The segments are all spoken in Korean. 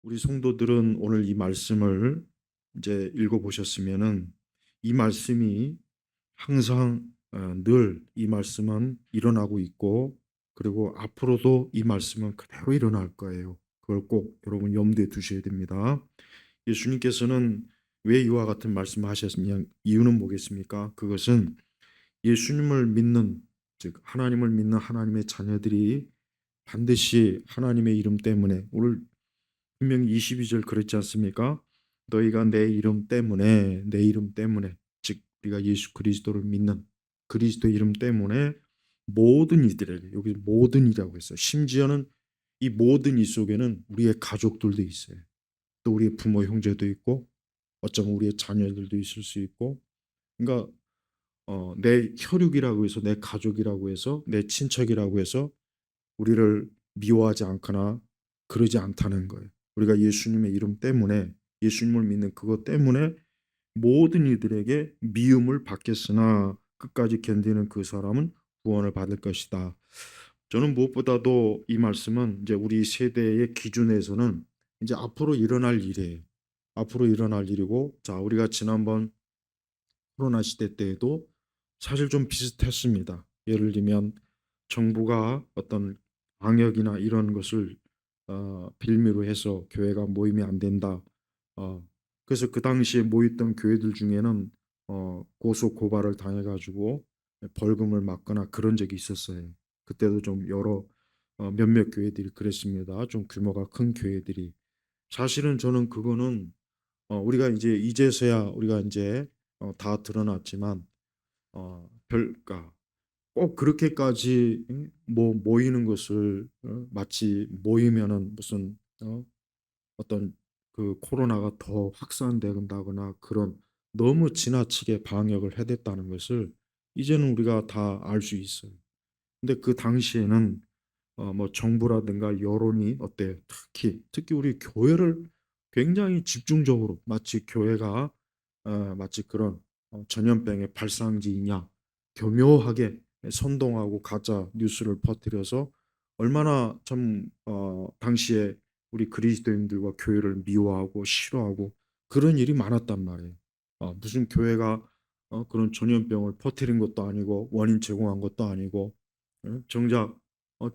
우리 성도들은 오늘 이 말씀을 이제 읽어보셨으면은 이 말씀이 항상 늘 이 말씀은 일어나고 있고, 그리고 앞으로도 이 말씀은 그대로 일어날 거예요. 그걸 꼭 여러분 염두에 두셔야 됩니다. 예수님께서는 왜 이와 같은 말씀을 하셨느냐, 이유는 뭐겠습니까? 그것은 예수님을 믿는, 즉 하나님을 믿는 하나님의 자녀들이 반드시 하나님의 이름 때문에, 오늘 분명히 22절 그랬지 않습니까? 너희가 내 이름 때문에, 내 이름 때문에, 즉 우리가 예수 그리스도를 믿는 그리스도 이름 때문에 모든 이들에게, 여기 모든 이라고 했어요. 심지어는 이 모든 이 속에는 우리의 가족들도 있어요. 또 우리의 부모 형제도 있고, 어쩌면 우리의 자녀들도 있을 수 있고. 그러니까 내 혈육이라고 해서, 내 가족이라고 해서, 내 친척이라고 해서 우리를 미워하지 않거나 그러지 않다는 거예요. 우리가 예수님의 이름 때문에, 예수님을 믿는 그것 때문에 모든 이들에게 미움을 받겠으나 끝까지 견디는 그 사람은 구원을 받을 것이다. 저는 무엇보다도 이 말씀은 이제 우리 세대의 기준에서는 이제 앞으로 일어날 일이에요. 앞으로 일어날 일이고, 자, 우리가 지난번 코로나 시대 때에도 사실 좀 비슷했습니다. 예를 들면 정부가 어떤 방역이나 이런 것을 빌미로 해서 교회가 모임이 안 된다. 그래서 그 당시에 모였던 교회들 중에는 고소 고발을 당해가지고 벌금을 맞거나 그런 적이 있었어요. 그때도 좀 여러 몇몇 교회들이 그랬습니다. 좀 규모가 큰 교회들이. 사실은 저는 그거는 우리가 이제 이제서야 우리가 이제 다 드러났지만 그러니까 꼭 그렇게까지 뭐 모이는 것을 마치 모이면은 무슨 어떤 그 코로나가 더 확산된다거나 그런 너무 지나치게 방역을 해댔다는 것을 이제는 우리가 다 알 수 있어요. 근데 그 당시에는 뭐 정부라든가 여론이 어때요? 특히 우리 교회를 굉장히 집중적으로 마치 교회가 마치 그런 전염병의 발상지이냐 교묘하게 선동하고 가짜 뉴스를 퍼뜨려서 얼마나 참 당시에 우리 그리스도인들과 교회를 미워하고 싫어하고 그런 일이 많았단 말이에요. 무슨 교회가 그런 전염병을 퍼뜨린 것도 아니고 원인 제공한 것도 아니고, 정작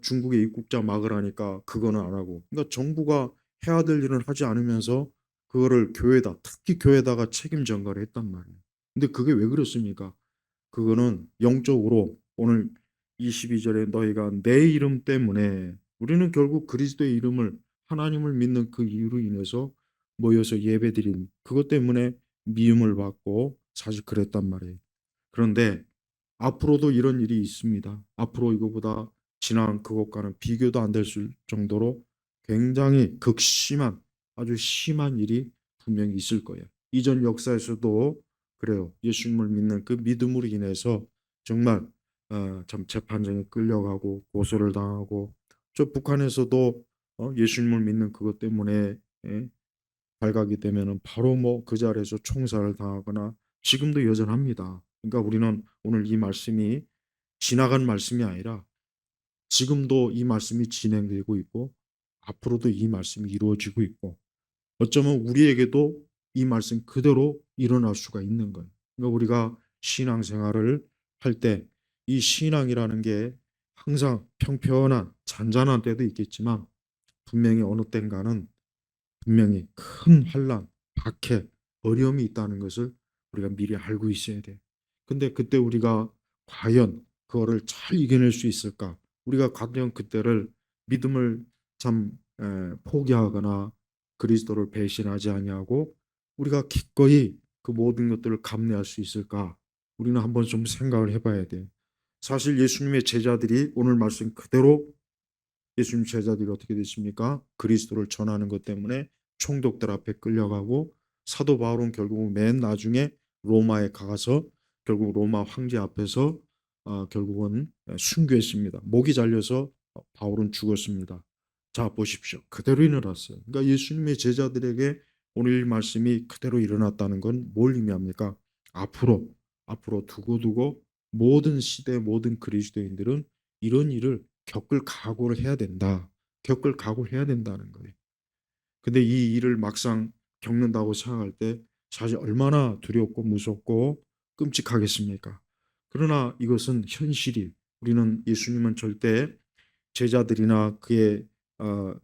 중국의 입국자 막으라니까 그거는 안 하고, 그러니까 정부가 해야 될 일은 하지 않으면서 그거를 교회다, 특히 교회다가 책임 전가를 했단 말이에요. 근데 그게 왜 그렇습니까? 그거는 영적으로 오늘 22절에 너희가 내 이름 때문에, 우리는 결국 그리스도의 이름을, 하나님을 믿는 그 이유로 인해서 모여서 예배드린 그것 때문에 미움을 받고 사실 그랬단 말이에요. 그런데 앞으로도 이런 일이 있습니다. 앞으로 이거보다 지난 그것과는 비교도 안 될 정도로 굉장히 극심한, 아주 심한 일이 분명히 있을 거예요. 이전 역사에서도 그래요. 예수님을 믿는 그 믿음으로 인해서 정말 참 재판정에 끌려가고 고소를 당하고, 저 북한에서도 예수님을 믿는 그것 때문에 발각이 되면은 바로 뭐 그 자리에서 총살을 당하거나 지금도 여전합니다. 그러니까 우리는 오늘 이 말씀이 지나간 말씀이 아니라 지금도 이 말씀이 진행되고 있고 앞으로도 이 말씀이 이루어지고 있고, 어쩌면 우리에게도 이 말씀 그대로 일어날 수가 있는 거예요. 그러니까 우리가 신앙생활을 할 때 이 신앙이라는 게 항상 평평한 잔잔한 때도 있겠지만 분명히 어느 땐가는 분명히 큰 환란, 박해, 어려움이 있다는 것을 우리가 미리 알고 있어야 돼. 근데 그때 우리가 과연 그거를 잘 이겨낼 수 있을까? 우리가 과연 그때를 믿음을 참 포기하거나 그리스도를 배신하지 아니하고 우리가 기꺼이 그 모든 것들을 감내할 수 있을까? 우리는 한번 좀 생각을 해봐야 돼. 사실 예수님의 제자들이 오늘 말씀 그대로, 예수님 제자들이 어떻게 됐습니까? 그리스도를 전하는 것 때문에 총독들 앞에 끌려가고, 사도 바울은 결국 맨 나중에 로마에 가서 결국 로마 황제 앞에서 결국은 순교했습니다. 목이 잘려서 바울은 죽었습니다. 자, 보십시오. 그대로 일어났어요. 그러니까 예수님의 제자들에게 오늘 이 말씀이 그대로 일어났다는 건 뭘 의미합니까? 앞으로 두고두고 모든 시대 모든 그리스도인들은 이런 일을 겪을 각오를 해야 된다. 겪을 각오를 해야 된다는 거예요. 근데 이 일을 막상 겪는다고 생각할 때 사실 얼마나 두렵고 무섭고 끔찍하겠습니까? 그러나 이것은 현실이, 우리는 예수님은 절대 제자들이나 그의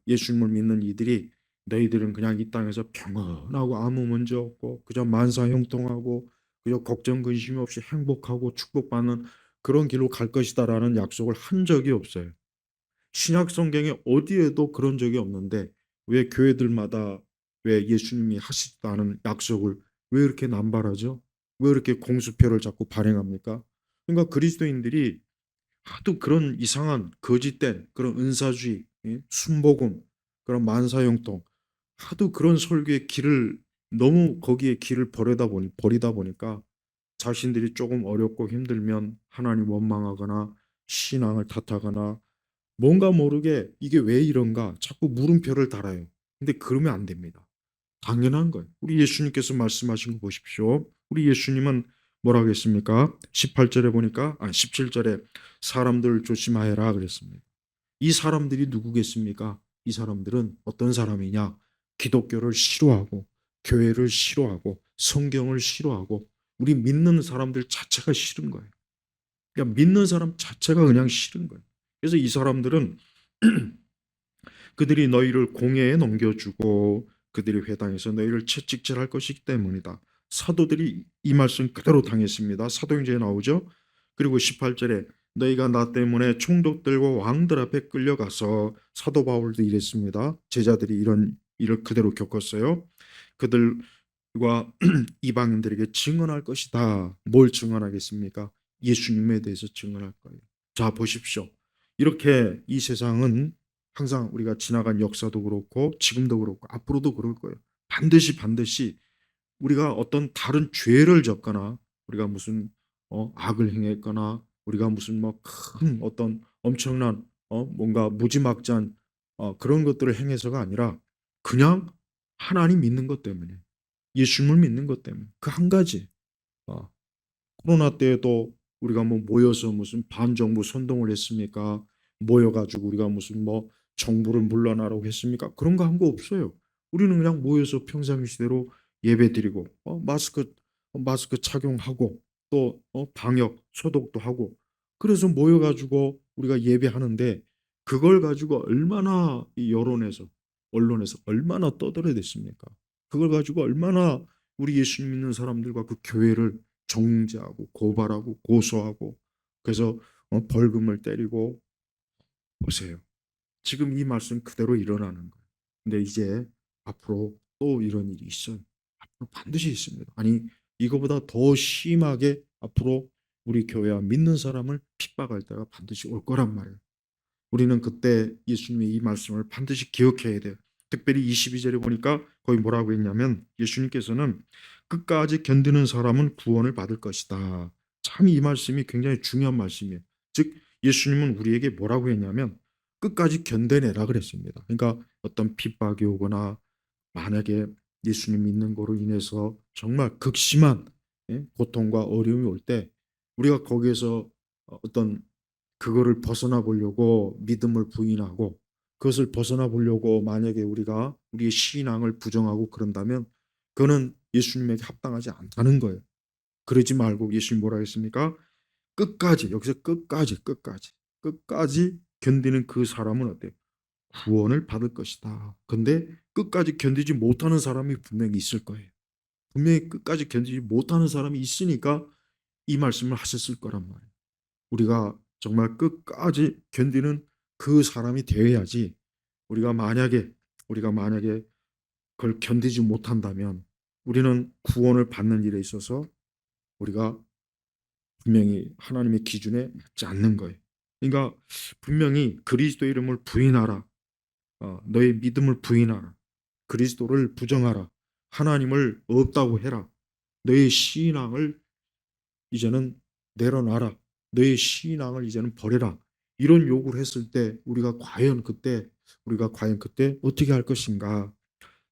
예수님을 믿는 이들이 너희들은 그냥 이 땅에서 평안하고 아무 문제 없고 그저 만사형통하고 그저 걱정 근심 없이 행복하고 축복받는 그런 길로 갈 것이다라는 약속을 한 적이 없어요. 신약 성경에 어디에도 그런 적이 없는데 왜 교회들마다 왜 예수님이 하시지도 않은 약속을 왜 이렇게 남발하죠? 왜 이렇게 공수표를 자꾸 발행합니까? 그러니까 그리스도인들이 하도 그런 이상한 거짓된 그런 은사주의, 순복음, 그런 만사형통, 하도 그런 설교의 길을 너무 거기에 길을 버리다 보니까 자신들이 조금 어렵고 힘들면 하나님 원망하거나 신앙을 탓하거나 뭔가 모르게 이게 왜 이런가 자꾸 물음표를 달아요. 근데 그러면 안 됩니다. 당연한 거예요. 우리 예수님께서 말씀하신 거 보십시오. 우리 예수님은 뭐라고 했습니까? 18절에 보니까 17절에 사람들을 조심하여라 그랬습니다. 이 사람들이 누구겠습니까? 이 사람들은 어떤 사람이냐? 기독교를 싫어하고 교회를 싫어하고 성경을 싫어하고 우리 믿는 사람들 자체가 싫은 거예요. 그러니까 믿는 사람 자체가 그냥 싫은 거예요. 그래서 이 사람들은 그들이 너희를 공회에 넘겨주고 그들이 회당에서 너희를 채찍질할 것이기 때문이다. 사도들이 이 말씀 그대로 당했습니다. 사도행전에 나오죠. 그리고 18절에 너희가 나 때문에 총독들과 왕들 앞에 끌려가서 사도 바울도 이랬습니다. 제자들이 이런 일을 그대로 겪었어요. 그들과 이방인들에게 증언할 것이다. 뭘 증언하겠습니까? 예수님에 대해서 증언할 거예요. 자, 보십시오. 이렇게 이 세상은 항상 우리가 지나간 역사도 그렇고 지금도 그렇고 앞으로도 그럴 거예요. 반드시 우리가 어떤 다른 죄를 졌거나 우리가 무슨 악을 행했거나 우리가 무슨 뭐 큰 어떤 엄청난 뭔가 무지막지한 그런 것들을 행해서가 아니라 그냥 하나님 믿는 것 때문에 예수님을 믿는 것 때문에 그 한 가지. 어, 코로나 때에도 우리가 뭐 모여서 무슨 반정부 선동을 했습니까? 모여가지고 우리가 무슨 뭐 정부를 물러나라고 했습니까? 그런 거 한 거 없어요. 우리는 그냥 모여서 평상시대로 예배드리고 마스크 착용하고 또 방역 소독도 하고 그래서 모여가지고 우리가 예배하는데 그걸 가지고 얼마나 이 여론에서 언론에서 얼마나 떠들어댔습니까? 그걸 가지고 얼마나 우리 예수님 믿는 사람들과 그 교회를 정죄하고 고발하고 고소하고 그래서 벌금을 때리고 보세요. 지금 이 말씀 그대로 일어나는 거예요. 근데 이제 앞으로 또 이런 일이 있어요. 앞으로 반드시 있습니다. 아니 이거보다 더 심하게 앞으로 우리 교회와 믿는 사람을 핍박할 때가 반드시 올 거란 말이에요. 우리는 그때 예수님의 이 말씀을 반드시 기억해야 돼요. 특별히 22절에 보니까 거기 뭐라고 했냐면 예수님께서는 끝까지 견디는 사람은 구원을 받을 것이다. 참 이 말씀이 굉장히 중요한 말씀이에요. 즉 예수님은 우리에게 뭐라고 했냐면 끝까지 견뎌내라 그랬습니다. 그러니까 어떤 핍박이 오거나 만약에 예수님 믿는 거로 인해서 정말 극심한 고통과 어려움이 올 때 우리가 거기에서 어떤 그거를 벗어나 보려고 믿음을 부인하고 그것을 벗어나 보려고 만약에 우리가 우리의 신앙을 부정하고 그런다면 그거는 예수님에게 합당하지 않다는 거예요. 그러지 말고 예수님 뭐라 했습니까? 끝까지 여기서 끝까지 견디는 그 사람은 어때요? 구원을 받을 것이다. 근데 끝까지 견디지 못하는 사람이 분명히 있을 거예요. 분명히 끝까지 견디지 못하는 사람이 있으니까 이 말씀을 하셨을 거란 말이에요. 우리가 정말 끝까지 견디는 그 사람이 되어야지 우리가 만약에 그걸 견디지 못한다면 우리는 구원을 받는 일에 있어서 우리가 분명히 하나님의 기준에 맞지 않는 거예요. 그러니까 분명히 그리스도 이름을 부인하라. 너의 믿음을 부인하라. 그리스도를 부정하라. 하나님을 없다고 해라. 너의 신앙을 이제는 내려놔라. 너의 신앙을 이제는 버려라. 이런 요구를 했을 때 우리가 과연 그때 어떻게 할 것인가?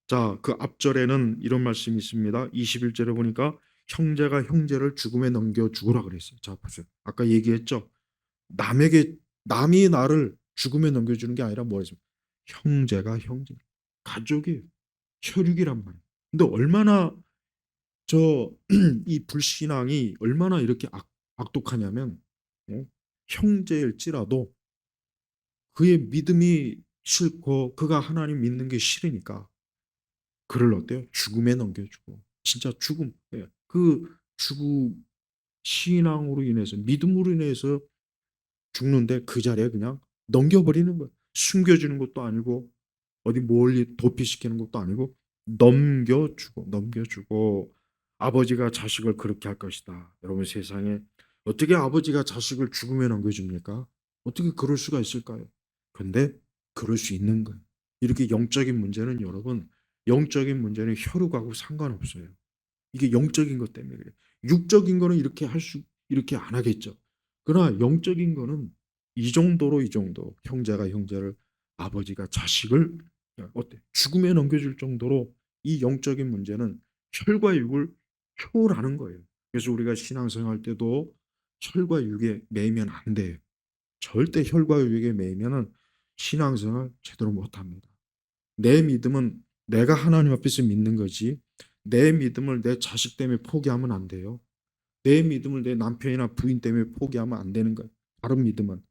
자, 그 앞절에는 이런 말씀이 있습니다. 21절에 보니까 형제가 형제를 죽음에 넘겨 죽으라 그랬어요. 자, 보세요. 아까 얘기했죠. 남에게 남이 나를 죽음에 넘겨주는 게 아니라 뭐였습니까? 형제가 형제, 가족이에요. 혈육이란 말이에요. 근데 얼마나 이 불신앙이 얼마나 이렇게 악독하냐면, 어? 형제일지라도 그의 믿음이 싫고 그가 하나님 믿는 게 싫으니까 그를 어때요? 죽음에 넘겨주고, 진짜 죽음, 예. 그 죽음, 신앙으로 인해서, 믿음으로 인해서 죽는데 그 자리에 그냥 넘겨버리는 거예요. 숨겨주는 것도 아니고 어디 멀리 도피시키는 것도 아니고 넘겨주고 아버지가 자식을 그렇게 할 것이다. 여러분, 세상에 어떻게 아버지가 자식을 죽음에 넘겨줍니까? 어떻게 그럴 수가 있을까요? 근데 그럴 수 있는 거예요. 이렇게 영적인 문제는, 여러분, 영적인 문제는 혈육하고 상관없어요. 이게 영적인 것 때문에 그래요. 육적인 거는 이렇게 안 하겠죠. 그러나 영적인 거는 이 정도 형제가 형제를, 아버지가 자식을 어때? 죽음에 넘겨줄 정도로 이 영적인 문제는 혈과 육을 초월하는 거예요. 그래서 우리가 신앙생활 때도 혈과 육에 매이면 안 돼요. 절대 혈과 육에 매이면은 신앙생활 제대로 못 합니다. 내 믿음은 내가 하나님 앞에서 믿는 거지, 내 믿음을 내 자식 때문에 포기하면 안 돼요. 내 믿음을 내 남편이나 부인 때문에 포기하면 안 되는 거예요. 다른 믿음은.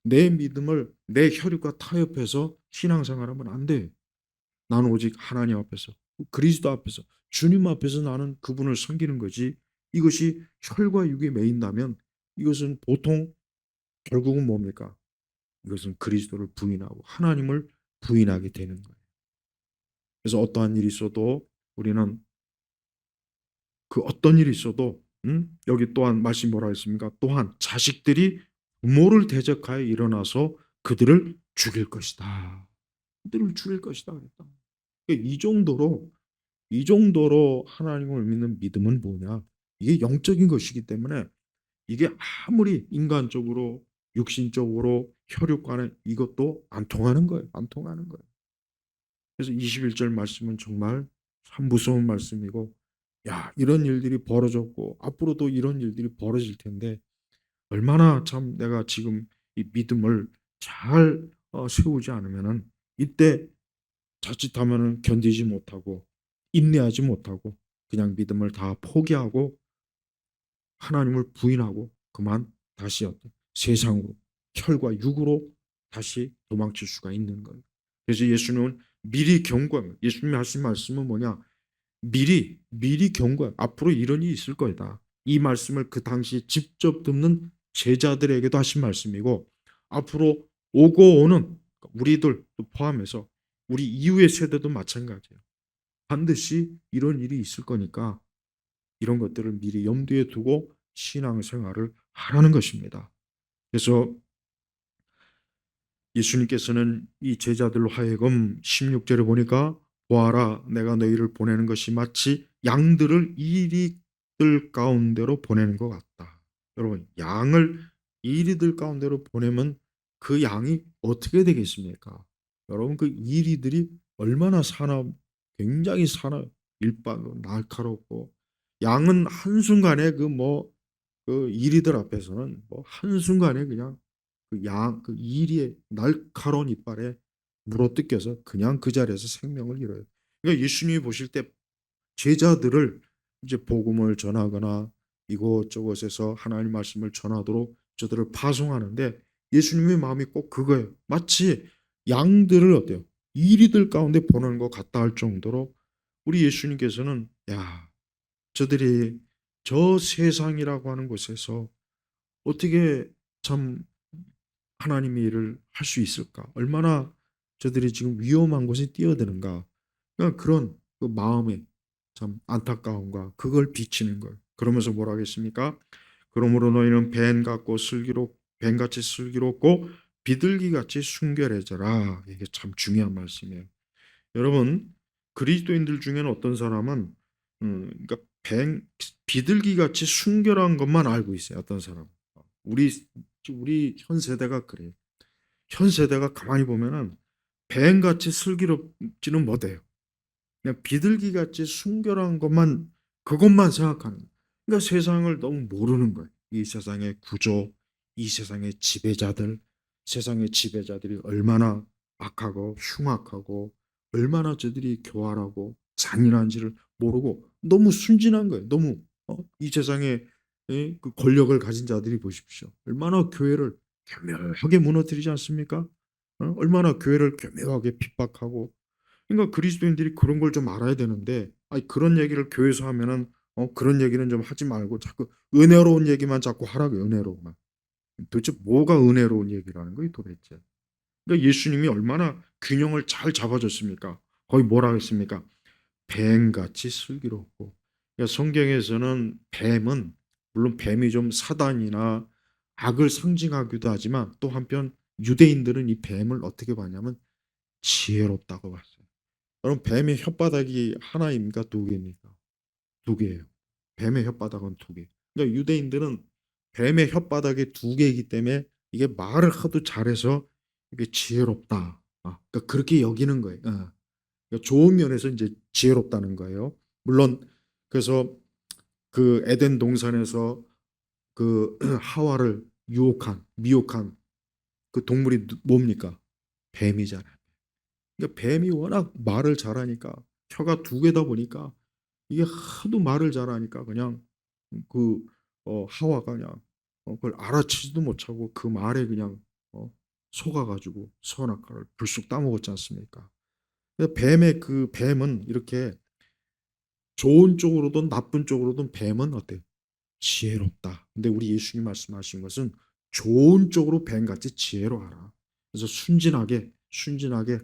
내 믿음을 내 혈육과 타협해서 신앙생활하면 안 돼. 나는 오직 하나님 앞에서, 그리스도 앞에서, 주님 앞에서 나는 그분을 섬기는 거지. 이것이 혈과 육에 매인다면 이것은 보통 결국은 뭡니까? 이것은 그리스도를 부인하고 하나님을 부인하게 되는 거예요. 그래서 어떠한 일이 있어도 우리는, 그 어떤 일이 있어도, 여기 또한 말씀 뭐라 했습니까? 또한 자식들이 부모를 대적하여 일어나서 그들을 죽일 것이다. 그들을 죽일 것이다 그랬다. 그러니까 이 정도로 하나님을 믿는 믿음은 뭐냐? 이게 영적인 것이기 때문에 이게 아무리 인간적으로, 육신적으로, 혈육간에 이것도 안 통하는 거예요. 안 통하는 거예요. 그래서 21절 말씀은 정말 참 무서운 말씀이고, 야, 이런 일들이 벌어졌고 앞으로도 이런 일들이 벌어질 텐데 얼마나 참 내가 지금 이 믿음을 잘 세우지 않으면은 이때 자칫하면은 견디지 못하고 인내하지 못하고 그냥 믿음을 다 포기하고 하나님을 부인하고 그만 다시 어떤 세상으로, 혈과 육으로 다시 도망칠 수가 있는 거예요. 그래서 예수님은 미리 경고합니다. 예수님이 하신 말씀은 뭐냐? 미리 경고해. 앞으로 이런 일이 있을 거다. 이 말씀을 그 당시 직접 듣는 제자들에게도 하신 말씀이고, 앞으로 오고 오는 우리들 포함해서 우리 이후의 세대도 마찬가지예요. 반드시 이런 일이 있을 거니까 이런 것들을 미리 염두에 두고 신앙생활을 하라는 것입니다. 그래서 예수님께서는 이 제자들로 하여금 16절에 보니까, 보아라, 내가 너희를 보내는 것이 마치 양들을 이리들 가운데로 보내는 것 같다. 여러분, 양을 이리들 가운데로 보내면 그 양이 어떻게 되겠습니까? 여러분, 그 이리들이 얼마나 굉장히 일반으로 날카롭고, 양은 한순간에 그 이리들 앞에서는 한순간에 그냥 그 이리의 날카로운 이빨에 물어뜯겨서 그냥 그 자리에서 생명을 잃어요. 그러니까 예수님이 보실 때 제자들을 이제 복음을 전하거나 이곳저곳에서 하나님 말씀을 전하도록 저들을 파송하는데, 예수님의 마음이 꼭 그거예요. 마치 양들을 어때요? 이리들 가운데 보내는 것 같다 할 정도로 우리 예수님께서는, 야, 저들이 저 세상이라고 하는 곳에서 어떻게 참 하나님의 일을 할 수 있을까? 얼마나 저들이 지금 위험한 곳에 뛰어드는가? 그러니까 그런 그 마음의 참 안타까움과 그걸 비치는 걸. 그러면서 뭐라 하겠습니까? 그러므로 너희는 뱀같이 슬기롭고 비둘기같이 순결해져라. 이게 참 중요한 말씀이에요. 여러분, 그리스도인들 중에는 어떤 사람은 그러니까 비둘기같이 순결한 것만 알고 있어요. 어떤 사람. 우리 현 세대가 그래요. 현 세대가 가만히 보면은 뱀같이 슬기롭지는 못해요. 그냥 비둘기같이 순결한 것만, 그것만 생각하는 거예요. 그러니까 세상을 너무 모르는 거예요. 이 세상의 구조, 이 세상의 지배자들이 얼마나 악하고 흉악하고 얼마나 저들이 교활하고 잔인한지를 모르고 너무 순진한 거예요. 너무 이 세상에 그 권력을 가진 자들이 보십시오. 얼마나 교회를 교묘하게 무너뜨리지 않습니까? 얼마나 교회를 교묘하게 핍박하고. 그러니까 그리스도인들이 그런 걸 좀 알아야 되는데, 아니 그런 얘기를 교회에서 하면은 그런 얘기는 좀 하지 말고 자꾸 은혜로운 얘기만 자꾸 하라고. 은혜로만. 도대체 뭐가 은혜로운 얘기라는 거예요, 도대체? 그러니까 예수님이 얼마나 균형을 잘 잡아줬습니까? 거의 뭐라 했습니까? 뱀같이 슬기롭고. 그러니까 성경에서는 뱀은 물론 뱀이 좀 사단이나 악을 상징하기도 하지만 또 한편 유대인들은 이 뱀을 어떻게 봤냐면 지혜롭다고 봤어요. 여러분 뱀의 혓바닥이 하나입니까? 두 개입니까? 두 개예요. 뱀의 혓바닥은 두 개. 그러니까 유대인들은 뱀의 혓바닥이 두 개이기 때문에 이게 말을 하도 잘해서 이게 지혜롭다. 그러니까 그렇게 여기는 거예요. 그러니까 좋은 면에서 이제 지혜롭다는 거예요. 물론 그래서 그 에덴 동산에서 그 하와를 유혹한 미혹한 그 동물이 뭡니까? 뱀이잖아요. 그러니까 뱀이 워낙 말을 잘하니까 혀가 두 개다 보니까 이게 하도 말을 잘하니까 그냥 그 하와가 그냥 그걸 알아채지도 못하고 그 말에 그냥 어 속아가지고 선악과를 불쑥 따먹었지 않습니까? 뱀의 그 뱀은 이렇게 좋은 쪽으로든 나쁜 쪽으로든 뱀은 어때요? 지혜롭다. 근데 우리 예수님 말씀하신 것은 좋은 쪽으로 뱀같이 지혜로워하라. 그래서 순진하게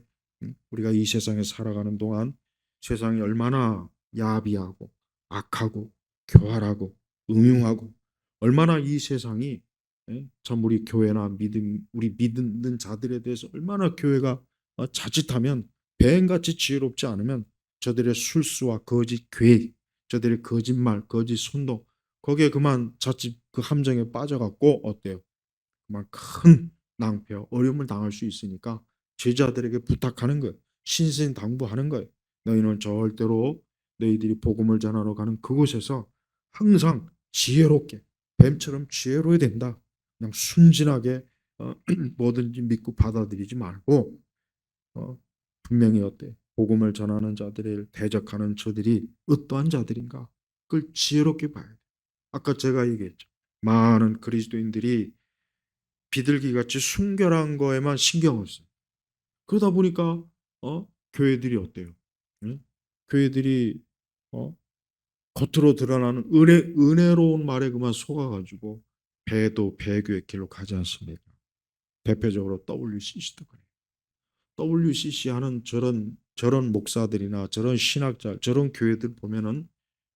우리가 이 세상에 살아가는 동안 세상이 얼마나 야비하고 악하고 교활하고 음흉하고 얼마나 이 세상이 참 우리 교회나 우리 믿는 자들에 대해서 얼마나 교회가 자칫하면 뱀같이 지혜롭지 않으면 저들의 술수와 거짓 계획, 저들의 거짓말, 거짓 선동 거기에 그만 자칫 그 함정에 빠져갖고 어때요? 그만 큰 낭패, 어려움을 당할 수 있으니까 제자들에게 부탁하는 거예요. 신신당부하는 거예요. 너희는 절대로 너희들이 복음을 전하러 가는 그곳에서 항상 지혜롭게 뱀처럼 지혜로워야 된다. 그냥 순진하게 뭐든지 믿고 받아들이지 말고 어, 분명히 어때? 복음을 전하는 자들을 대적하는 저들이 어떠한 자들인가? 그걸 지혜롭게 봐야 돼. 아까 제가 얘기했죠. 많은 그리스도인들이 비둘기같이 순결한 거에만 신경을 써요. 그러다 보니까 교회들이 어때요? 응? 교회들이 어? 겉으로 드러나는 은혜로운 말에 그만 속아가지고 배도 배교의 길로 가지 않습니까? 대표적으로 WCC도 그래요. WCC 하는 저런 목사들이나 저런 신학자, 저런 교회들 보면은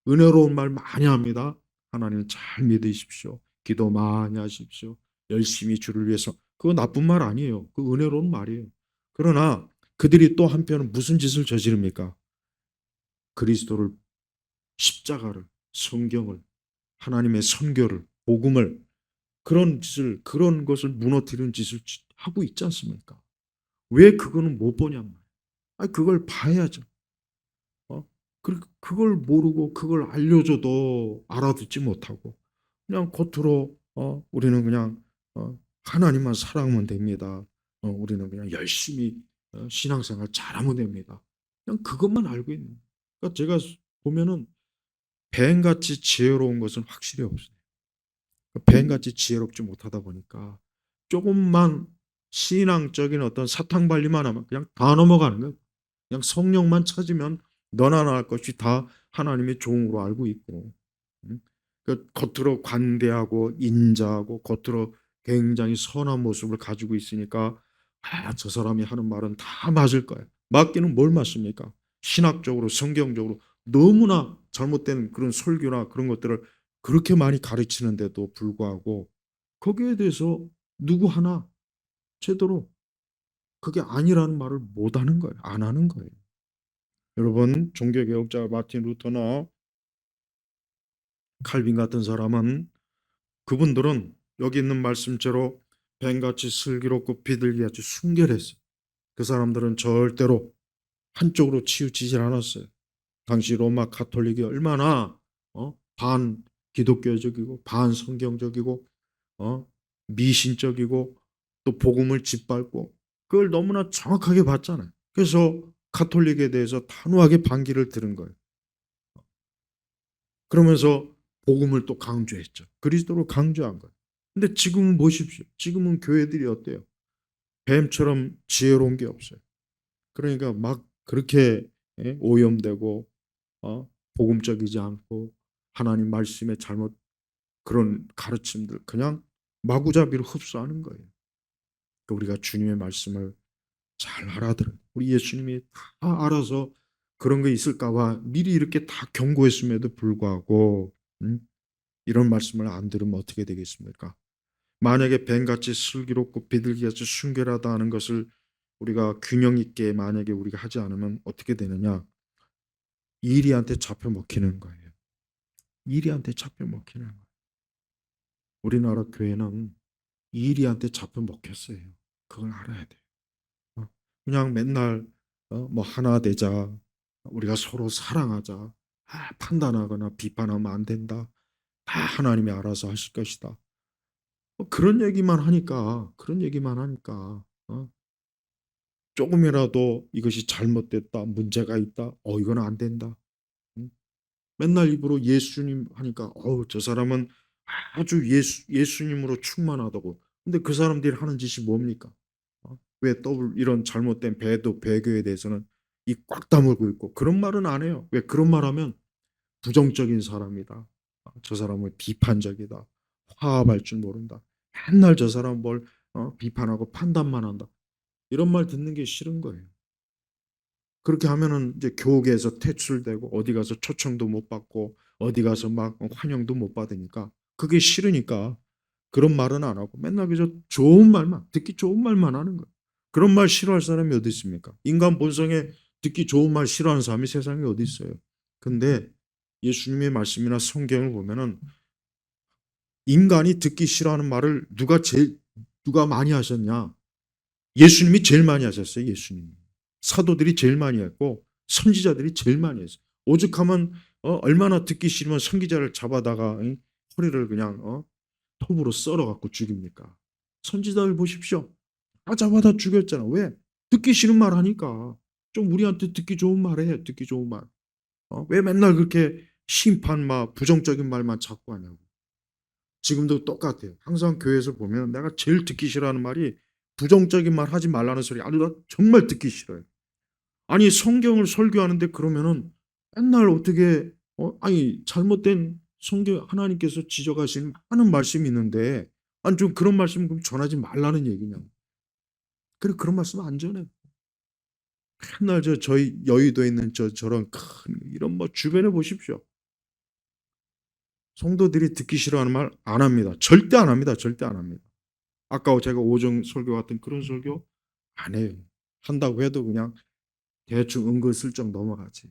은혜로운 말 많이 합니다. 하나님 잘 믿으십시오. 기도 많이 하십시오. 열심히 주를 위해서. 그거 나쁜 말 아니에요. 그 은혜로운 말이에요. 그러나 그들이 또 한편은 무슨 짓을 저지릅니까? 그리스도를 십자가를 성경을 하나님의 선교를 복음을 그런 것을 무너뜨리는 짓을 하고 있지 않습니까? 왜 그거는 못 보냔 말이에요. 그걸 봐야죠. 어? 그걸 모르고 그걸 알려줘도 알아듣지 못하고 그냥 겉으로 우리는 그냥 하나님만 사랑하면 됩니다. 우리는 그냥 열심히 신앙생활 잘하면 됩니다. 그냥 그것만 알고 있는. 그러니까 제가 보면은 뱀같이 지혜로운 것은 확실히 없어요. 뱀같이 지혜롭지 못하다 보니까 조금만 신앙적인 어떤 사탕발리만 하면 그냥 다 넘어가는 거예요. 그냥 성령만 찾으면 너나 나 할 것이 다 하나님의 종으로 알고 있고 겉으로 관대하고 인자하고 겉으로 굉장히 선한 모습을 가지고 있으니까 저 사람이 하는 말은 다 맞을 거예요. 맞기는 뭘 맞습니까? 신학적으로 성경적으로 너무나 잘못된 그런 설교나 그런 것들을 그렇게 많이 가르치는데도 불구하고 거기에 대해서 누구 하나 제대로 그게 아니라는 말을 못 하는 거예요. 안 하는 거예요. 여러분 종교개혁자 마틴 루터나 칼빈 같은 사람은 그분들은 여기 있는 말씀대로 뱀같이 슬기롭고 비둘기같이 순결했어요. 그 사람들은 절대로 한쪽으로 치우치질 않았어요. 당시 로마 가톨릭이 얼마나 반 기독교적이고 반 성경적이고 미신적이고 또 복음을 짓밟고 그걸 너무나 정확하게 봤잖아요. 그래서 가톨릭에 대해서 단호하게 반기를 들은 거예요. 그러면서 복음을 또 강조했죠. 그리스도를 강조한 거예요. 근데 지금은 보십시오. 지금은 교회들이 어때요? 뱀처럼 지혜로운 게 없어요. 그러니까 막 그렇게 오염되고 복음적이지 않고 하나님 말씀의 잘못 그런 가르침들 그냥 마구잡이로 흡수하는 거예요. 그러니까 우리가 주님의 말씀을 잘 알아들은 우리 예수님이 다 알아서 그런 게 있을까 봐 미리 이렇게 다 경고했음에도 불구하고 이런 말씀을 안 들으면 어떻게 되겠습니까? 만약에 뱀같이 슬기롭고 비둘기같이 순결하다 하는 것을 우리가 균형 있게 만약에 우리가 하지 않으면 어떻게 되느냐? 이리한테 잡혀 먹히는 거예요. 이리한테 잡혀 먹히는 거예요. 우리나라 교회는 이리한테 잡혀 먹혔어요. 그걸 알아야 돼요. 어, 그냥 맨날 뭐 하나 되자, 우리가 서로 사랑하자, 판단하거나 비판하면 안 된다. 다 하나님이 알아서 하실 것이다. 그런 얘기만 하니까 조금이라도 이것이 잘못됐다, 문제가 있다, 이건 안 된다. 음, 맨날 입으로 예수님 하니까 저 사람은 아주 예수님으로 충만하다고. 근데 그 사람들이 하는 짓이 뭡니까? 왜 또 이런 잘못된 배도 배교에 대해서는 이 꽉 다물고 있고 그런 말은 안 해요. 왜 그런 말 하면 부정적인 사람이다. 저 사람은 비판적이다. 화합할 줄 모른다. 맨날 저 사람 뭘 비판하고 판단만 한다. 이런 말 듣는 게 싫은 거예요. 그렇게 하면은 이제 교계에서 퇴출되고 어디 가서 초청도 못 받고 어디 가서 막 환영도 못 받으니까 그게 싫으니까 그런 말은 안 하고 맨날 그저 좋은 말만 듣기 좋은 말만 하는 거예요. 그런 말 싫어할 사람이 어디 있습니까? 인간 본성에 듣기 좋은 말 싫어하는 사람이 세상에 어디 있어요? 근데 예수님의 말씀이나 성경을 보면은 인간이 듣기 싫어하는 말을 누가 많이 하셨냐? 예수님이 제일 많이 하셨어요. 예수님이. 사도들이 제일 많이 했고 선지자들이 제일 많이 했어요. 오죽하면 얼마나 듣기 싫으면 선지자를 잡아다가 허리를 그냥 톱으로 썰어 갖고 죽입니까? 선지자들 보십시오. 다 잡아다 죽였잖아. 왜? 듣기 싫은 말 하니까. 좀 우리한테 듣기 좋은 말 해. 듣기 좋은 말. 왜 맨날 그렇게 심판만 부정적인 말만 자꾸 하냐고. 지금도 똑같아요. 항상 교회에서 보면 내가 제일 듣기 싫어하는 말이 부정적인 말 하지 말라는 소리. 아니 나 정말 듣기 싫어요. 아니 성경을 설교하는데 그러면은 맨날 어떻게 아니 잘못된 성경 하나님께서 지적하신 많은 말씀이 있는데 아니 좀 그런 말씀 그럼 전하지 말라는 얘기냐고. 그래 그런 말씀 안 전해. 맨날 저희 여의도에 있는 저런 큰 이런 뭐 주변에 보십시오. 성도들이 듣기 싫어하는 말 안 합니다. 절대 안 합니다. 절대 안 합니다. 아까 제가 오정 설교 같은 그런 설교 안 해요. 한다고 해도 그냥 대충 은근슬쩍 넘어가지.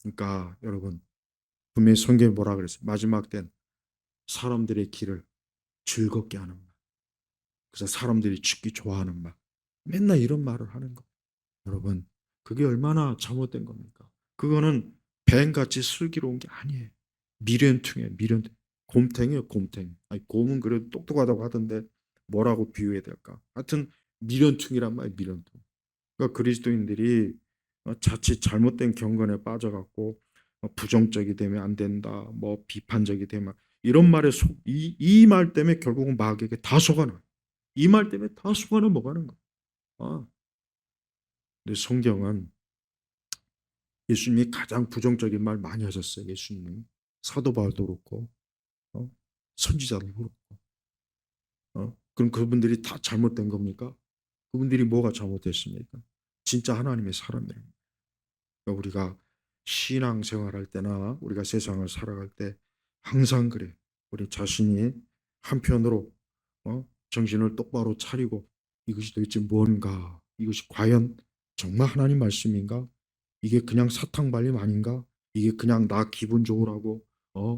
그러니까 여러분 분명히 성경에 뭐라 그랬어요? 마지막 땐 사람들의 길을 즐겁게 하는 말. 그래서 사람들이 죽기 좋아하는 말. 맨날 이런 말을 하는 거. 여러분 그게 얼마나 잘못된 겁니까? 그거는 뱀같이 슬기로운 게 아니에요. 미련퉁이에요. 미련퉁. 곰탱이에요. 곰탱이. 아니, 곰은 그래도 똑똑하다고 하던데 뭐라고 비유해야 될까? 하여튼 미련퉁이란 말이에요. 미련퉁. 그러니까 그리스도인들이 자칫 잘못된 경건에 빠져갖고 부정적이 되면 안 된다, 뭐 비판적이 되면 이런 말에 이 말 때문에 결국은 마귀에게 다 속아나. 이 말 때문에 다 속아나 먹하는 거야. 아, 근데 성경은 예수님이 가장 부정적인 말 많이 하셨어요. 예수님이 사도 바울도 그렇고 어? 선지자도 그렇고 그럼 그분들이 다 잘못된 겁니까? 그분들이 뭐가 잘못됐습니까? 진짜 하나님의 사람들입니다. 그러니까 우리가 신앙생활할 때나 우리가 세상을 살아갈 때 항상 그래. 우리 자신이 한편으로 정신을 똑바로 차리고 이것이 도대체 뭔가? 이것이 과연 정말 하나님 말씀인가? 이게 그냥 사탕발림 아닌가? 이게 그냥 나 기분 좋으라고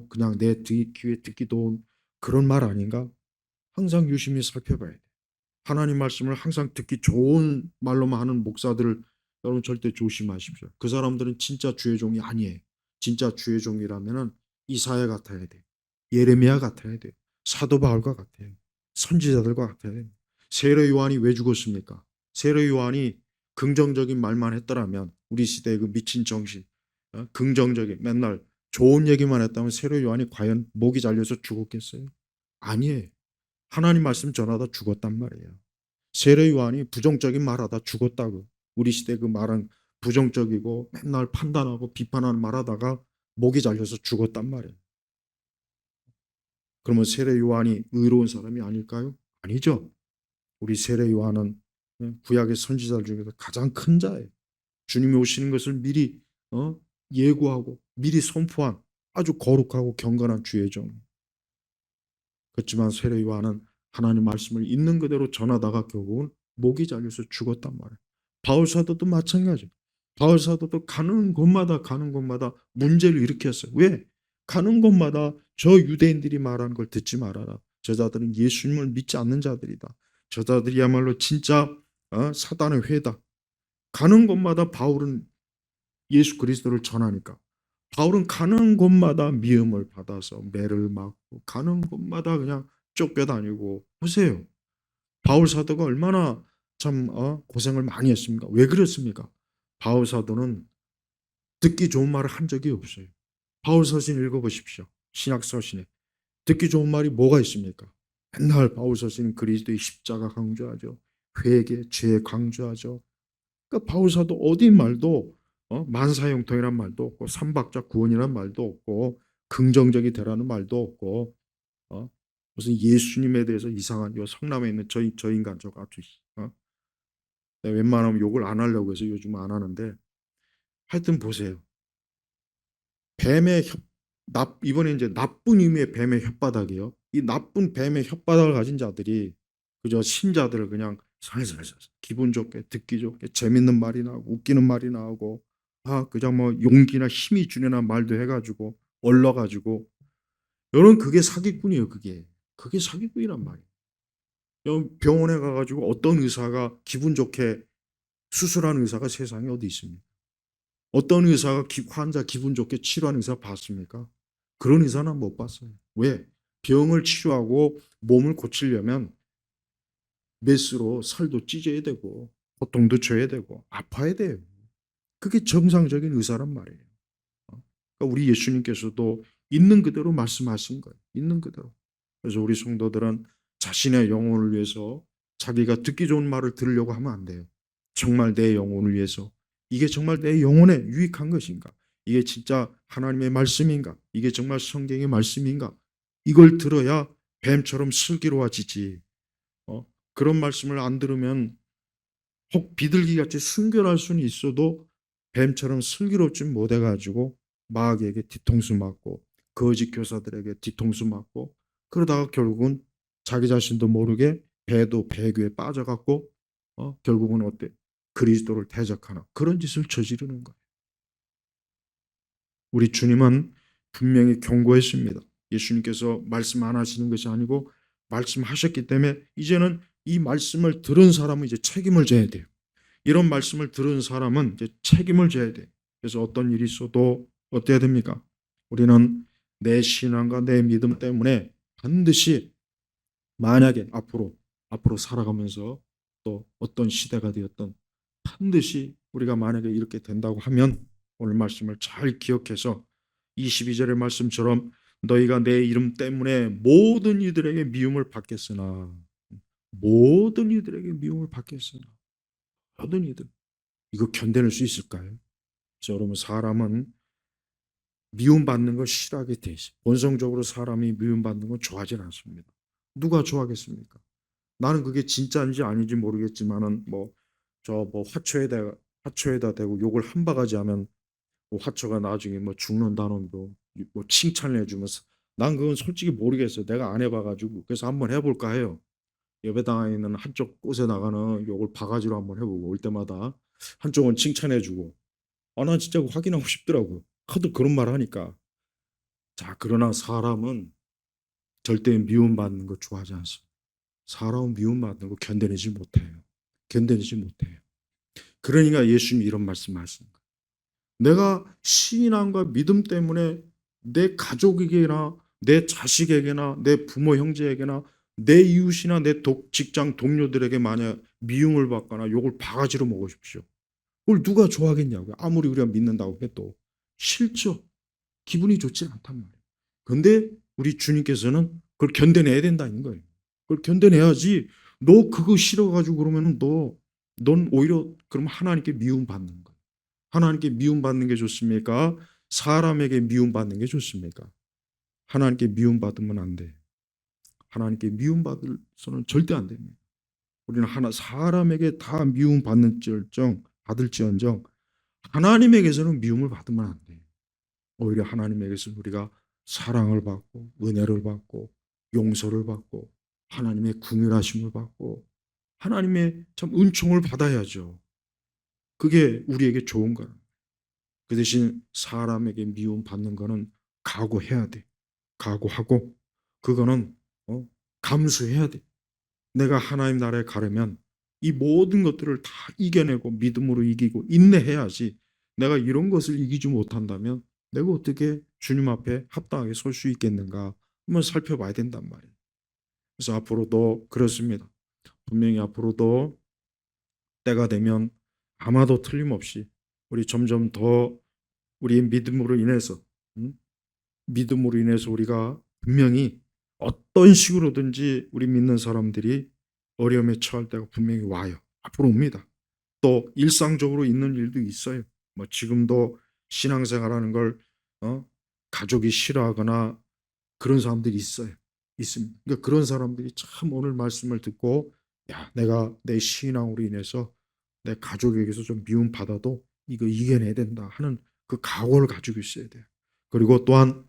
그냥 내 귀에 듣기 좋은 그런 말 아닌가? 항상 유심히 살펴봐야 돼. 하나님 말씀을 항상 듣기 좋은 말로만 하는 목사들을 여러분 절대 조심하십시오. 그 사람들은 진짜 주의 종이 아니에요. 진짜 주의 종이라면은 이사야 같아야 돼. 예레미야 같아야 돼. 사도 바울과 같아요. 선지자들과 같아야 돼. 세례 요한이 왜 죽었습니까? 세례 요한이 긍정적인 말만 했더라면 우리 시대의 그 미친 정신, 긍정적인 맨날 좋은 얘기만 했다면 세례 요한이 과연 목이 잘려서 죽었겠어요? 아니에요. 하나님 말씀 전하다 죽었단 말이에요. 세례 요한이 부정적인 말하다 죽었다고. 우리 시대 그 말은 부정적이고 맨날 판단하고 비판하는 말하다가 목이 잘려서 죽었단 말이에요. 그러면 세례 요한이 의로운 사람이 아닐까요? 아니죠. 우리 세례 요한은 구약의 선지자 중에서 가장 큰 자예요. 주님이 오시는 것을 미리 예고하고 미리 선포한 아주 거룩하고 경건한 주의 종. 그렇지만 세례 요한은 하나님 말씀을 있는 그대로 전하다가 결국은 목이 잘려서 죽었단 말이에요. 바울 사도도 마찬가지예요. 바울 사도도 가는 곳마다 문제를 일으켰어요. 왜? 가는 곳마다 저 유대인들이 말하는 걸 듣지 말아라. 저자들은 예수님을 믿지 않는 자들이다. 저자들이야말로 진짜 사단의 회다. 가는 곳마다 바울은 예수 그리스도를 전하니까 바울은 가는 곳마다 미움을 받아서 매를 맞고 가는 곳마다 그냥 쫓겨다니고. 보세요. 바울 사도가 얼마나 참 고생을 많이 했습니까? 왜 그랬습니까? 바울 사도는 듣기 좋은 말을 한 적이 없어요. 바울 서신 읽어보십시오. 신약 서신에 듣기 좋은 말이 뭐가 있습니까? 맨날 바울 서신 그리스도의 십자가 강조하죠. 회개, 죄 강조하죠. 그러니까 바울 사도 어디 말도 만사형통이란 말도 없고 삼박자 구원이란 말도 없고 긍정적이 되라는 말도 없고 무슨 예수님에 대해서 이상한 요 성남에 있는 저 인간 저 같이 웬만하면 욕을 안 하려고 해서 요즘 안 하는데 하여튼 보세요. 뱀의 이번에 이제 나쁜 의미의 뱀의 혓바닥이요. 이 나쁜 뱀의 혓바닥을 가진 자들이 그저 신자들을 그냥 살살살 기분 좋게 듣기 좋게 재밌는 말이 나오고 웃기는 말이 나오고 그냥 뭐 용기나 힘이 주려는 말도 해가지고 얼러가지고 여러분 그게 사기꾼이에요. 그게 사기꾼이란 말이에요. 병원에 가가지고 어떤 의사가 기분 좋게 수술하는 의사가 세상에 어디 있습니까? 어떤 의사가 환자 기분 좋게 치료하는 의사 봤습니까? 그런 의사는 못 봤어요. 왜? 병을 치료하고 몸을 고치려면 메스로 살도 찢어야 되고 고통도 줘야 되고 아파야 돼요. 그게 정상적인 의사란 말이에요. 그러니까 우리 예수님께서도 있는 그대로 말씀하신 거예요. 있는 그대로. 그래서 우리 성도들은 자신의 영혼을 위해서 자기가 듣기 좋은 말을 들으려고 하면 안 돼요. 정말 내 영혼을 위해서 이게 정말 내 영혼에 유익한 것인가? 이게 진짜 하나님의 말씀인가? 이게 정말 성경의 말씀인가? 이걸 들어야 뱀처럼 슬기로워지지. 그런 말씀을 안 들으면 혹 비둘기같이 순결할 수는 있어도 뱀처럼 슬기롭지 못해가지고 마귀에게 뒤통수 맞고 거짓 교사들에게 뒤통수 맞고 그러다가 결국은 자기 자신도 모르게 배도 배교에 빠져갖고 결국은 어때? 그리스도를 대적하는 그런 짓을 저지르는 거예요. 우리 주님은 분명히 경고했습니다. 예수님께서 말씀 안 하시는 것이 아니고 말씀하셨기 때문에 이제는 이 말씀을 들은 사람은 이제 책임을 져야 돼요. 이런 말씀을 들은 사람은 이제 책임을 져야 돼요. 그래서 어떤 일이 있어도 어때야 됩니까? 우리는 내 신앙과 내 믿음 때문에 반드시 만약에 앞으로 살아가면서 또 어떤 시대가 되었던 반드시 우리가 만약에 이렇게 된다고 하면 오늘 말씀을 잘 기억해서 22절의 말씀처럼 너희가 내 이름 때문에 모든 이들에게 미움을 받겠으나 모든 이들에게 미움을 받겠으나 모든 이들 이거 견뎌낼 수 있을까요? 여러분 사람은 미움받는 걸 싫어하게 돼 있어요. 본성적으로 사람이 미움받는 건 좋아하지 않습니다. 누가 좋아하겠습니까? 나는 그게 진짜인지 아닌지 모르겠지만은 화초에다 대고 욕을 한 바가지 하면 화초가 나중에 죽는다는도 칭찬을 해주면서 난 그건 솔직히 모르겠어요. 내가 안 해봐가지고 그래서 한번 해볼까 해요. 예배당에 있는 한쪽 꽃에 나가는 욕을 바가지로 한번 해보고 올 때마다 한쪽은 칭찬해주고 난 진짜 확인하고 싶더라고요. 하도 그런 말 하니까. 자, 그러나 사람은 절대 미움받는 거 좋아하지 않습니다. 사람은 미움받는 거 견뎌내지 못해요. 견뎌내지 못해요. 그러니까 예수님이 이런 말씀하시는 거예요. 내가 신앙과 믿음 때문에 내 가족에게나 내 자식에게나 내 부모 형제에게나 내 이웃이나 내 직장 동료들에게 만약 미움을 받거나 욕을 바가지로 먹으십시오. 그걸 누가 좋아하겠냐고요. 아무리 우리가 믿는다고 해도 싫죠. 기분이 좋지 않단 말이에요. 그런데 우리 주님께서는 그걸 견뎌내야 된다는 거예요. 그걸 견뎌내야지. 너 그거 싫어가지고 그러면은 넌 오히려 그럼 하나님께 미움받는 거예요. 하나님께 미움받는 게 좋습니까? 사람에게 미움받는 게 좋습니까? 하나님께 미움받으면 안 돼. 하나님께 미움받을서는 절대 안 됩니다. 우리는 사람에게 다 받을지언정 하나님에게서는 미움을 받으면 안 돼요. 오히려 하나님에게서는 우리가 사랑을 받고 은혜를 받고 용서를 받고 하나님의 긍휼하심을 받고 하나님의 참 은총을 받아야죠. 그게 우리에게 좋은 거라. 그 대신 사람에게 미움 받는 거는 각오해야 돼. 각오하고 그거는 감수해야 돼. 내가 하나님 나라에 가려면 이 모든 것들을 다 이겨내고 믿음으로 이기고 인내해야지. 내가 이런 것을 이기지 못한다면 내가 어떻게 주님 앞에 합당하게 설 수 있겠는가 한번 살펴봐야 된단 말이에요. 그래서 앞으로도 그렇습니다. 분명히 앞으로도 때가 되면 아마도 틀림없이 우리 점점 더 우리의 믿음으로 인해서 믿음으로 인해서 우리가 분명히 어떤 식으로든지 우리 믿는 사람들이 어려움에 처할 때가 분명히 와요. 앞으로 옵니다. 또 일상적으로 있는 일도 있어요. 뭐 지금도 신앙생활하는 걸 가족이 싫어하거나 그런 사람들이 있어요. 있습니다. 그러니까 그런 사람들이 참 오늘 말씀을 듣고 야, 내가 내 신앙으로 인해서 내 가족에게서 좀 미움 받아도 이거 이겨내야 된다 하는 그 각오를 가지고 있어야 돼요. 그리고 또한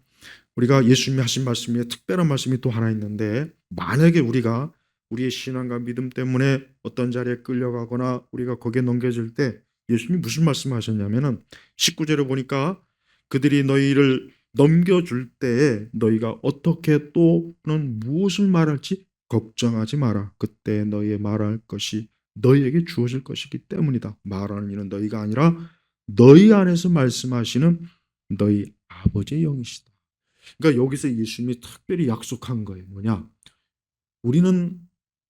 우리가 예수님이 하신 말씀 중에 특별한 말씀이 또 하나 있는데 만약에 우리가 우리의 신앙과 믿음 때문에 어떤 자리에 끌려가거나 우리가 거기에 넘겨질 때 예수님이 무슨 말씀을 하셨냐면은 19절에 보니까 그들이 너희를 넘겨줄 때에 너희가 어떻게 또는 무엇을 말할지 걱정하지 마라. 그때 너희의 말할 것이 너희에게 주어질 것이기 때문이다. 말하는 이는 너희가 아니라 너희 안에서 말씀하시는 너희 아버지의 영이시다. 그러니까 여기서 예수님이 특별히 약속한 거예요. 뭐냐?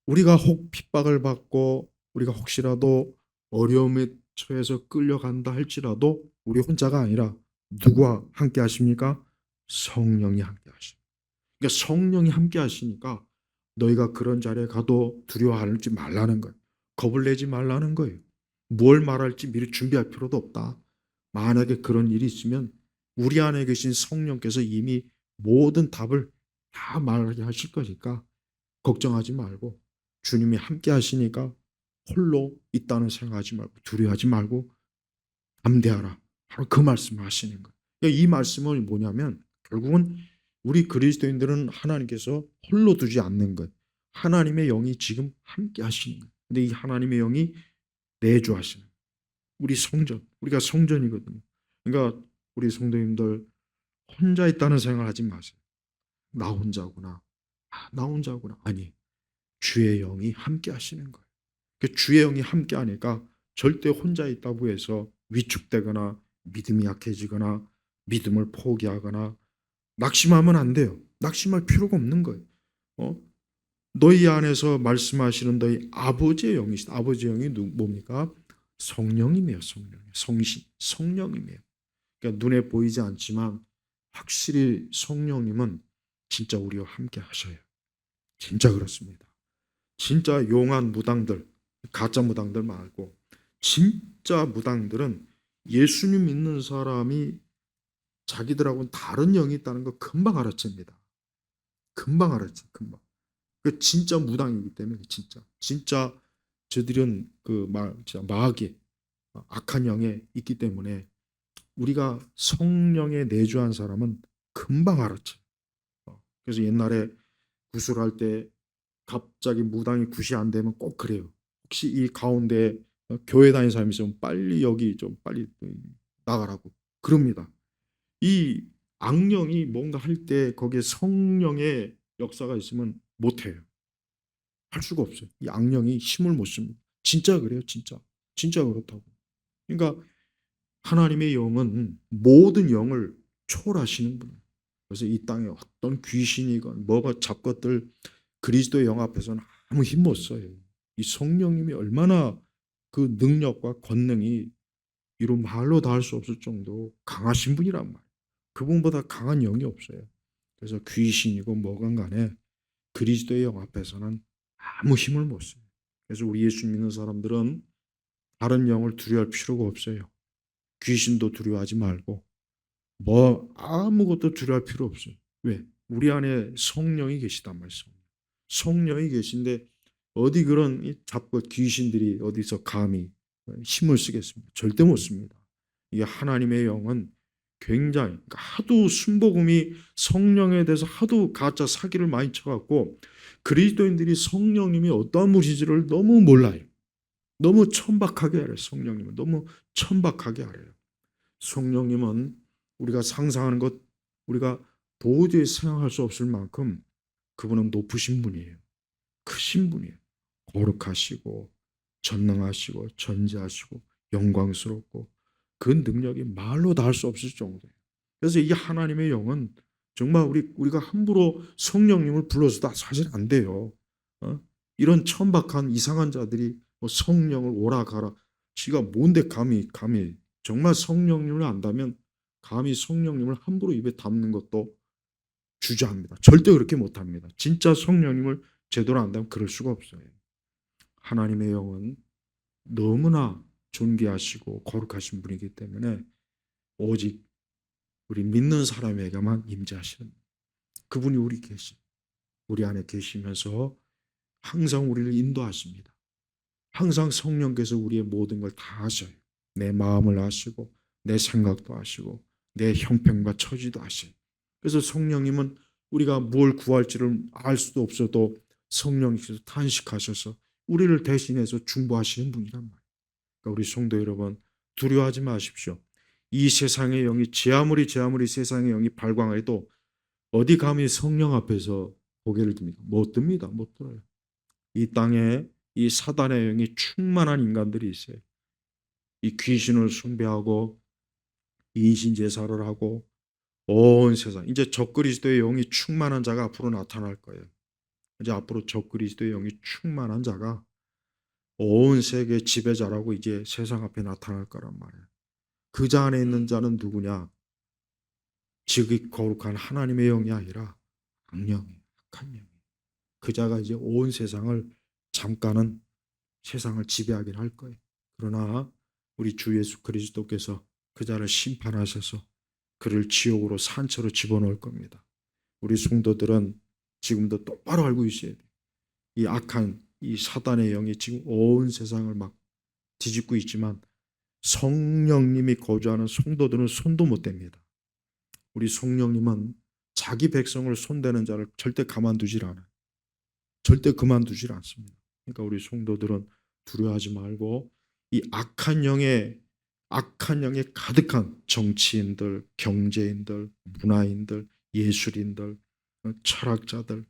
우리가 혹 핍박을 받고 우리가 혹시라도 어려움에 처해서 끌려간다 할지라도 우리 혼자가 아니라 누구와 함께 하십니까? 성령이 함께 하십니다. 그러니까 성령이 함께 하시니까 너희가 그런 자리에 가도 두려워하지 말라는 거예요. 겁을 내지 말라는 거예요. 뭘 말할지 미리 준비할 필요도 없다. 만약에 그런 일이 있으면 우리 안에 계신 성령께서 이미 모든 답을 다 말하게 하실 거니까 걱정하지 말고 주님이 함께 하시니까 홀로 있다는 생각하지 말고 두려워하지 말고 담대하라. 바로 그 말씀을 하시는 거예요. 그러니까 이 말씀은 뭐냐면 결국은 우리 그리스도인들은 하나님께서 홀로 두지 않는 것. 하나님의 영이 지금 함께 하시는 거예요. 근데 이 하나님의 영이 내주하시는 거예요. 우리 성전, 우리가 성전이거든요. 그러니까 우리 성도님들 혼자 있다는 생각을 하지 마세요. 나 혼자구나. 나 혼자구나. 아니, 주의 영이 함께 하시는 거예요. 그 주의 영이 함께 하니까 절대 혼자 있다고 해서 위축되거나 믿음이 약해지거나 믿음을 포기하거나 낙심하면 안 돼요. 낙심할 필요가 없는 거예요. 어? 너희 안에서 말씀하시는 너희 아버지의 영이시다. 아버지의 영이 뭡니까? 성령이며 성신, 성령이며. 그러니까 눈에 보이지 않지만 확실히 성령님은 진짜 우리와 함께 하셔요. 진짜 그렇습니다. 진짜 용한 무당들, 가짜 무당들 말고 진짜 무당들은 예수님 믿는 사람이 자기들하고는 다른 영이 있다는 거 금방 알아챕니다. 금방 알아채, 금방. 그 진짜 무당이기 때문에 진짜 저들은 진짜 마귀, 악한 영에 있기 때문에 우리가 성령에 내주한 사람은 금방 알아채. 그래서 옛날에 구술할 때 갑자기 무당이 굿이 안 되면 꼭 그래요. 혹시 이 가운데 교회 다니는 사람이 있으면 빨리 여기 좀 빨리 나가라고 그럽니다. 이 악령이 뭔가 할 때 거기에 성령의 역사가 있으면 못해요. 할 수가 없어요. 이 악령이 힘을 못 씁니다. 진짜 그래요. 진짜 그렇다고. 그러니까 하나님의 영은 모든 영을 초월하시는 분이에요. 그래서 이 땅에 어떤 귀신이건 뭐가 잡것들 그리스도의 영 앞에서는 아무 힘 못 써요. 이 성령님이 얼마나 그 능력과 권능이 이루 말로 다 할 수 없을 정도 강하신 분이란 말이에요. 그분보다 강한 영이 없어요. 그래서 귀신이고 뭐건 간에 그리스도의 영 앞에서는 아무 힘을 못 써요. 그래서 우리 예수 믿는 사람들은 다른 영을 두려워할 필요가 없어요. 귀신도 두려워하지 말고 뭐 아무것도 두려워할 필요 없어요. 왜? 우리 안에 성령이 계시단 말이죠. 성령이 계신데 어디 그런 잡것 귀신들이 어디서 감히 힘을 쓰겠습니까? 절대 못 씁니다. 이게 하나님의 영은 굉장히 그러니까 하도 순복음이 성령에 대해서 하도 가짜 사기를 많이 쳐갖고 그리스도인들이 성령님이 어떠한 분이지를 너무 몰라요. 너무 천박하게 알아요. 성령님은 너무 천박하게 알아요. 성령님은 우리가 상상하는 것 우리가 도저히 생각할 수 없을 만큼 그분은 높으신 분이에요. 크신 분이에요. 거룩하시고 전능하시고 전지하시고 영광스럽고 그 능력이 말로 다 할 수 없을 정도예요. 그래서 이 하나님의 영은 정말 우리가 함부로 성령님을 불러서도 사실 안 돼요. 이런 천박한 이상한 자들이 뭐 성령을 오라 가라 지가 뭔데 감히 정말 성령님을 안다면 감히 성령님을 함부로 입에 담는 것도 주저합니다. 절대 그렇게 못합니다. 진짜 성령님을 제대로 안다면 그럴 수가 없어요. 하나님의 영은 너무나 존귀하시고 거룩하신 분이기 때문에 오직 우리 믿는 사람에게만 임재하시는 그분이 우리 안에 계시면서 항상 우리를 인도하십니다. 항상 성령께서 우리의 모든 걸 다 아셔요. 내 마음을 아시고 내 생각도 아시고 내 형편과 처지도 아셔요. 그래서 성령님은 우리가 뭘 구할지를 알 수도 없어도 성령께서 탄식하셔서 우리를 대신해서 중보하시는 분이란 말이에요. 그러니까 우리 성도 여러분 두려워하지 마십시오. 이 세상의 영이 제 아무리 세상의 영이 발광해도 어디 감히 성령 앞에서 고개를 듭니까? 못 듭니다. 못 들어요. 이 땅에 이 사단의 영이 충만한 인간들이 있어요. 이 귀신을 숭배하고 인신제사를 하고 온 세상 이제 적그리스도의 영이 충만한 자가 앞으로 나타날 거예요. 이제 앞으로 적그리스도의 영이 충만한 자가 온 세계 지배자라고 이제 세상 앞에 나타날 거란 말이에요. 그 자 안에 있는 자는 누구냐? 지극히 거룩한 하나님의 영이 아니라 악령이에요. 악한 영이에요. 그 자가 이제 온 세상을 잠깐은 세상을 지배하긴 할 거예요. 그러나 우리 주 예수 그리스도께서 그 자를 심판하셔서 그를 지옥으로 산채로 집어넣을 겁니다. 우리 성도들은 지금도 똑바로 알고 있어야 돼요. 이 악한 이 사단의 영이 지금 온 세상을 막 뒤집고 있지만 성령님이 거주하는 성도들은 손도 못 댑니다. 우리 성령님은 자기 백성을 손대는 자를 절대 가만두질 않아요. 절대 그만두질 않습니다. 그러니까 우리 성도들은 두려워하지 말고 이 악한 영에 가득한 정치인들, 경제인들, 문화인들, 예술인들, 철학자들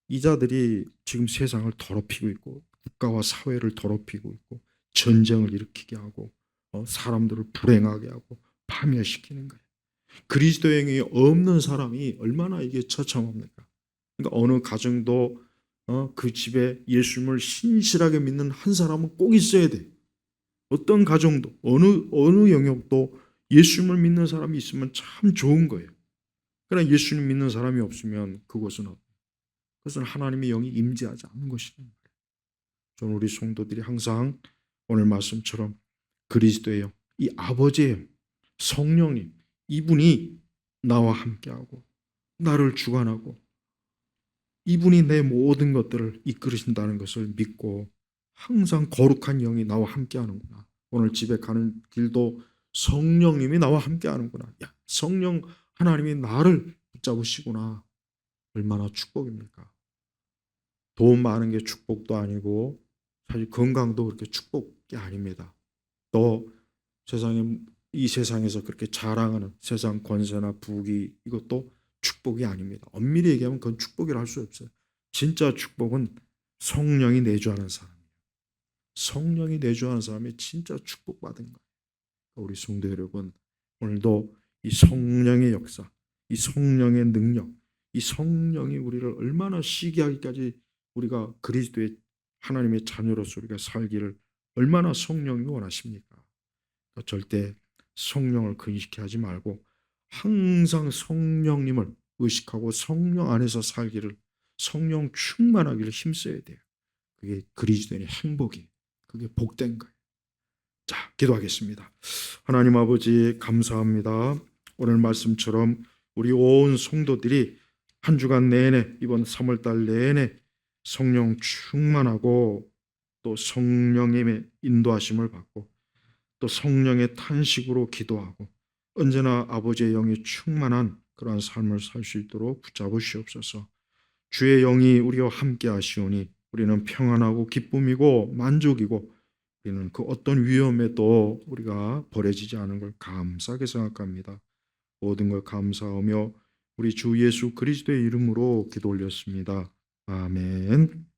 이 자들이 지금 세상을 더럽히고 있고 국가와 사회를 더럽히고 있고 전쟁을 일으키게 하고 사람들을 불행하게 하고 파멸시키는 거예요. 그리스도의 영이 없는 사람이 얼마나 이게 처참합니까? 그러니까 어느 가정도 그 집에 예수님을 신실하게 믿는 한 사람은 꼭 있어야 돼. 어떤 가정도 어느 영역도 예수님을 믿는 사람이 있으면 참 좋은 거예요. 그러나 예수님 믿는 사람이 없으면 그것은 하나님의 영이 임재하지 않는 것이란 말이에요. 저는 우리 성도들이 항상 오늘 말씀처럼 그리스도의 영, 이 아버지의 영, 성령님 이분이 나와 함께하고 나를 주관하고 이분이 내 모든 것들을 이끌으신다는 것을 믿고 항상 거룩한 영이 나와 함께하는구나. 오늘 집에 가는 길도 성령님이 나와 함께하는구나. 야, 성령 하나님이 나를 붙잡으시구나. 얼마나 축복입니까? 돈 많은 게 축복도 아니고 사실 건강도 그렇게 축복이 아닙니다. 또 이 세상에서 그렇게 자랑하는 세상 권세나 부귀 이것도 축복이 아닙니다. 엄밀히 얘기하면 그건 축복이라 할 수 없어요. 진짜 축복은 성령이 내주하는 사람이에요. 성령이 내주하는 사람이 진짜 축복받은 거예요. 우리 성도 여러분 오늘도 이 성령의 역사, 이 성령의 능력, 이 성령이 우리를 얼마나 시기하기까지 우리가 그리스도의 하나님의 자녀로서 우리가 살기를 얼마나 성령이 원하십니까? 또 절대 성령을 근식해 하지 말고 항상 성령님을 의식하고 성령 안에서 살기를, 성령 충만하기를 힘써야 돼요. 그게 그리스도인의 행복이, 그게 복된 거예요. 자, 기도하겠습니다. 하나님 아버지 감사합니다. 오늘 말씀처럼 우리 온 성도들이 한 주간 내내, 이번 3월 달 내내 성령 충만하고 또 성령님의 인도하심을 받고 또 성령의 탄식으로 기도하고 언제나 아버지의 영이 충만한 그러한 삶을 살 수 있도록 붙잡으시옵소서. 주의 영이 우리와 함께 하시오니 우리는 평안하고 기쁨이고 만족이고 우리는 그 어떤 위험에도 우리가 버려지지 않은 걸 감사하게 생각합니다. 모든 걸 감사하며 우리 주 예수 그리스도의 이름으로 기도 올렸습니다. 아멘.